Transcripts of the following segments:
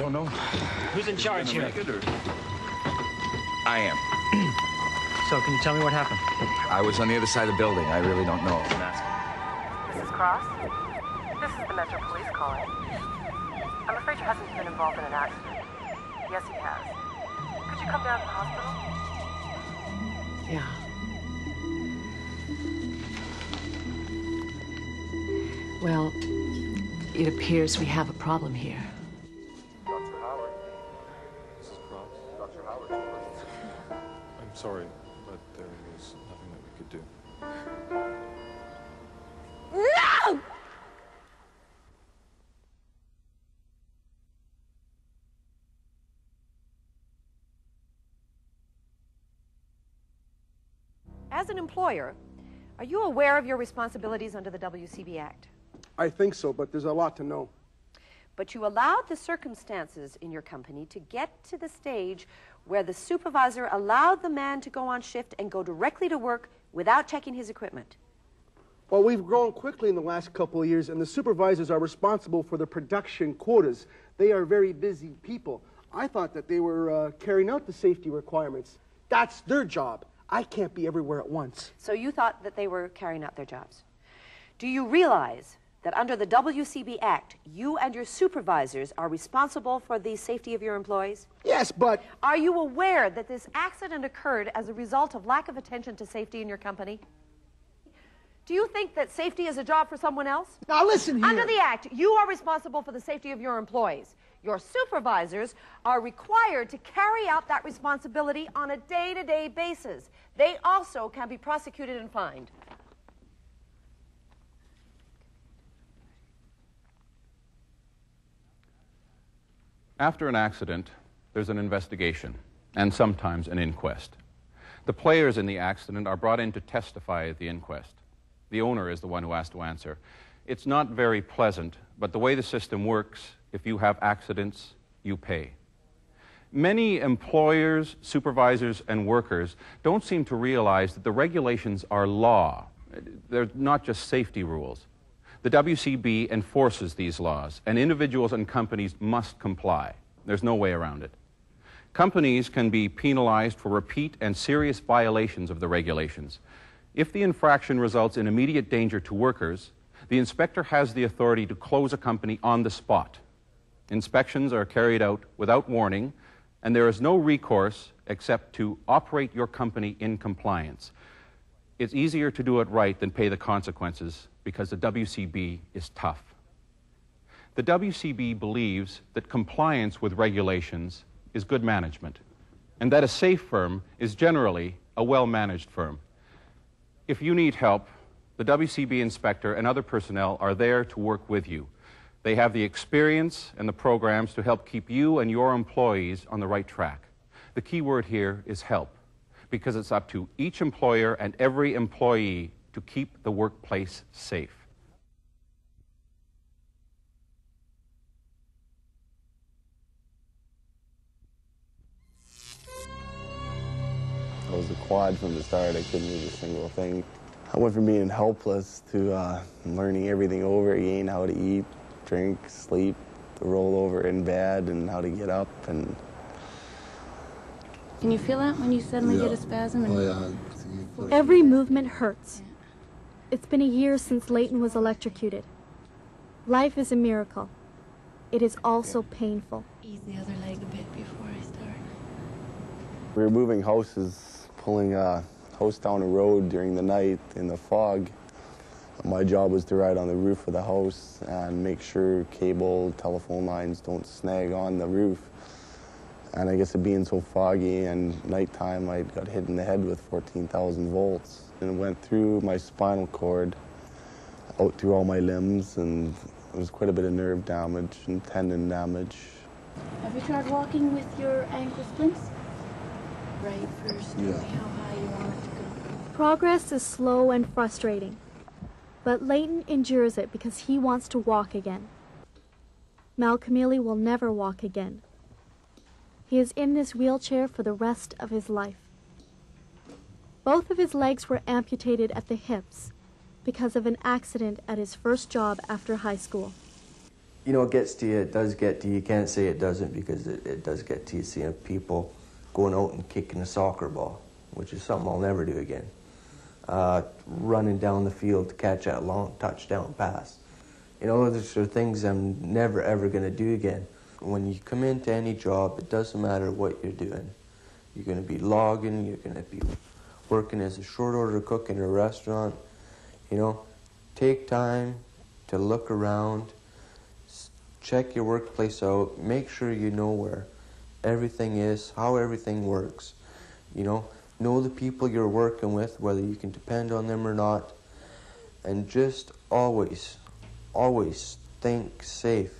don't know. Who's in charge here? I am. So, can you tell me what happened? I was on the other side of the building. I really don't know. Mrs. Cross? This is the Metro Police calling. I'm afraid your husband's been involved in an accident. Yes, he has. Could you come down to the hospital? Yeah. Well, it appears we have a problem here. Dr. Howard. Mrs. Cross. Dr. Howard. I'm sorry, but there was nothing that we could do. No! As an employer, are you aware of your responsibilities under the WCB Act? I think so, but there's a lot to know. But you allowed the circumstances in your company to get to the stage where the supervisor allowed the man to go on shift and go directly to work without checking his equipment. Well, we've grown quickly in the last couple of years, and the supervisors are responsible for the production quotas. They are very busy people. I thought that they were carrying out the safety requirements. That's their job. I can't be everywhere at once. So you thought that they were carrying out their jobs. Do you realize that under the WCB Act, you and your supervisors are responsible for the safety of your employees? Yes, but... Are you aware that this accident occurred as a result of lack of attention to safety in your company? Do you think that safety is a job for someone else? Now listen here. Under the Act, you are responsible for the safety of your employees. Your supervisors are required to carry out that responsibility on a day-to-day basis. They also can be prosecuted and fined. After an accident, there's an investigation, and sometimes an inquest. The players in the accident are brought in to testify at the inquest. The owner is the one who has to answer. It's not very pleasant, but the way the system works, if you have accidents, you pay. Many employers, supervisors, and workers don't seem to realize that the regulations are law. They're not just safety rules. The WCB enforces these laws, and individuals and companies must comply. There's no way around it. Companies can be penalized for repeat and serious violations of the regulations. If the infraction results in immediate danger to workers, the inspector has the authority to close a company on the spot. Inspections are carried out without warning, and there is no recourse except to operate your company in compliance. It's easier to do it right than pay the consequences because the WCB is tough. The WCB believes that compliance with regulations is good management, and that a safe firm is generally a well-managed firm. If you need help, the WCB inspector and other personnel are there to work with you. They have the experience and the programs to help keep you and your employees on the right track. The key word here is help, because it's up to each employer and every employee to keep the workplace safe. I was a quad from the start. I couldn't do a single thing. I went from being helpless to learning everything over again, how to eat, drink, sleep, to roll over in bed, and how to get up. And Can you feel that when you suddenly get a spasm? And Every movement hurts. It's been a year since Leighton was electrocuted. Life is a miracle. It is also painful. Ease the other leg a bit before I start. we were moving houses, pulling a house down a road during the night in the fog. My job was to ride on the roof of the house and make sure cable, telephone lines don't snag on the roof. And I guess it being so foggy and nighttime, I got hit in the head with 14,000 volts. And it went through my spinal cord, out through all my limbs, and there was quite a bit of nerve damage and tendon damage. Have you tried walking with your ankle splints? Right first, Yeah. how high you want it to go. Progress is slow and frustrating, but Leighton endures it because he wants to walk again. Malcolmili will never walk again. He is in this wheelchair for the rest of his life. Both of his legs were amputated at the hips because of an accident at his first job after high school. You know, it gets to you, it does get to you. You can't say it doesn't, because it does get to you, seeing people going out and kicking a soccer ball, which is something I'll never do again. Running down the field to catch that long touchdown pass. You know, those are things I'm never, ever going to do again. When you come into any job, it doesn't matter what you're doing. You're going to be logging, you're going to be working as a short order cook in a restaurant. You know, take time to look around, check your workplace out, make sure you know where everything is, how everything works. You know the people you're working with, whether you can depend on them or not, and just always, always think safe.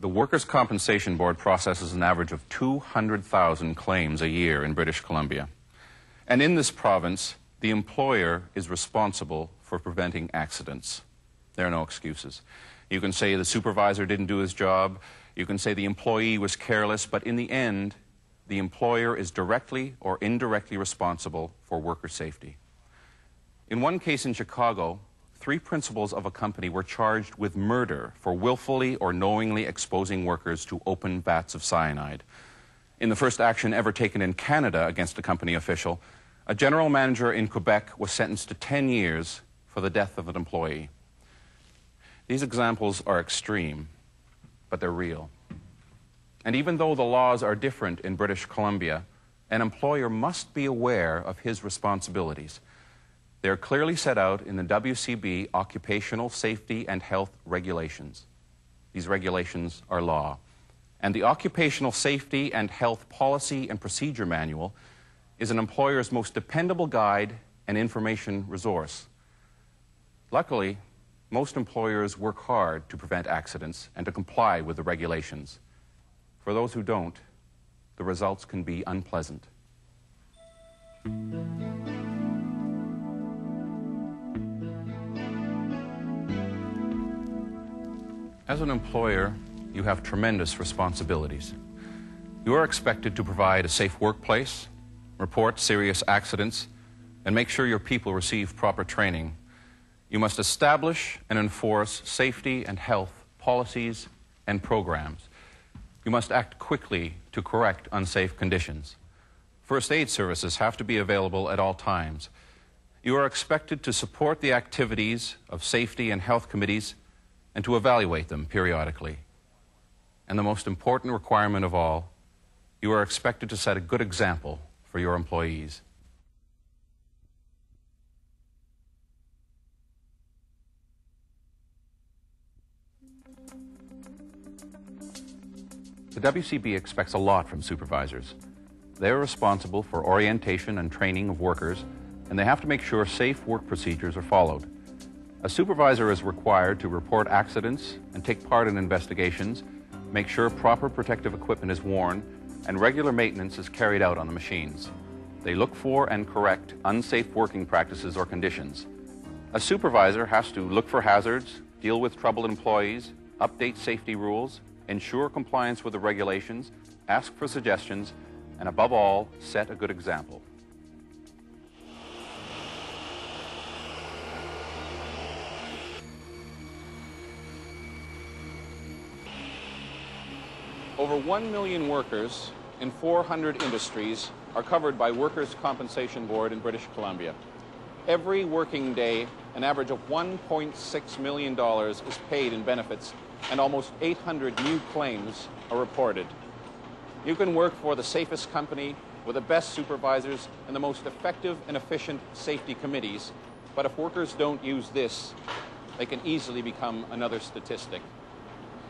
The Workers' Compensation Board processes an average of 200,000 claims a year in British Columbia. And in this province, the employer is responsible for preventing accidents. There are no excuses. You can say the supervisor didn't do his job, you can say the employee was careless, but in the end, the employer is directly or indirectly responsible for worker safety. In one case in Chicago, 3 principals of a company were charged with murder for willfully or knowingly exposing workers to open vats of cyanide. In the first action ever taken in Canada against a company official, a general manager in Quebec was sentenced to 10 years for the death of an employee. These examples are extreme, but they're real. And even though the laws are different in British Columbia, an employer must be aware of his responsibilities. They are clearly set out in the WCB Occupational Safety and Health Regulations. These regulations are law. And the Occupational Safety and Health Policy and Procedure Manual is an employer's most dependable guide and information resource. Luckily, most employers work hard to prevent accidents and to comply with the regulations. For those who don't, the results can be unpleasant. As an employer, you have tremendous responsibilities. You are expected to provide a safe workplace, report serious accidents, and make sure your people receive proper training. You must establish and enforce safety and health policies and programs. You must act quickly to correct unsafe conditions. First aid services have to be available at all times. You are expected to support the activities of safety and health committees and to evaluate them periodically. And the most important requirement of all, you are expected to set a good example for your employees. The WCB expects a lot from supervisors. They are responsible for orientation and training of workers, and they have to make sure safe work procedures are followed. A supervisor is required to report accidents and take part in investigations, make sure proper protective equipment is worn, and regular maintenance is carried out on the machines. They look for and correct unsafe working practices or conditions. A supervisor has to look for hazards, deal with troubled employees, update safety rules, ensure compliance with the regulations, ask for suggestions, and above all, set a good example. Over 1 million workers in 400 industries are covered by Workers' Compensation Board in British Columbia. Every working day, an average of $1.6 million is paid in benefits, and almost 800 new claims are reported. You can work for the safest company with the best supervisors and the most effective and efficient safety committees, but if workers don't use this, they can easily become another statistic.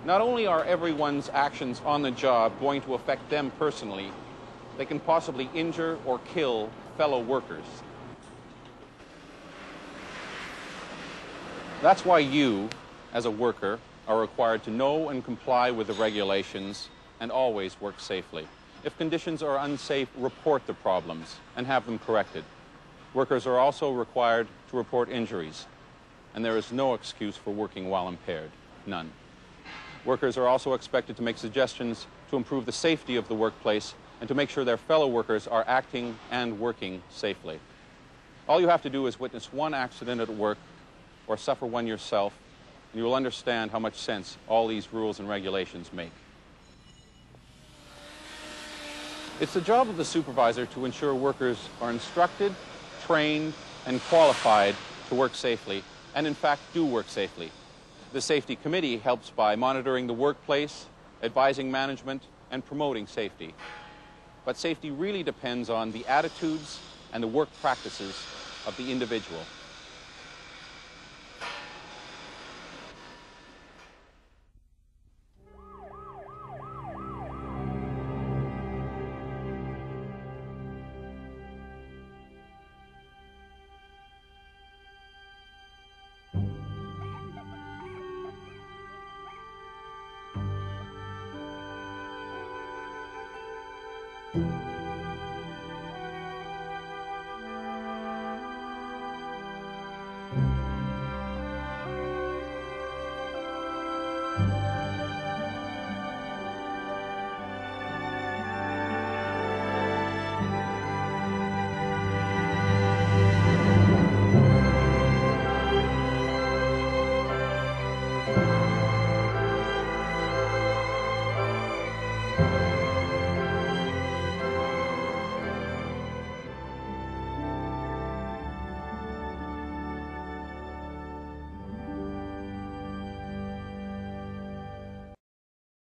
Not only are everyone's actions on the job going to affect them personally, they can possibly injure or kill fellow workers. That's why you, as a worker, are required to know and comply with the regulations and always work safely. If conditions are unsafe, report the problems and have them corrected. Workers are also required to report injuries, and there is no excuse for working while impaired. none. Workers are also expected to make suggestions to improve the safety of the workplace and to make sure their fellow workers are acting and working safely. All you have to do is witness one accident at work or suffer one yourself, and you will understand how much sense all these rules and regulations make. It's the job of the supervisor to ensure workers are instructed, trained, and qualified to work safely, and in fact do work safely. The safety committee helps by monitoring the workplace, advising management, and promoting safety. But safety really depends on the attitudes and the work practices of the individual. Thank you.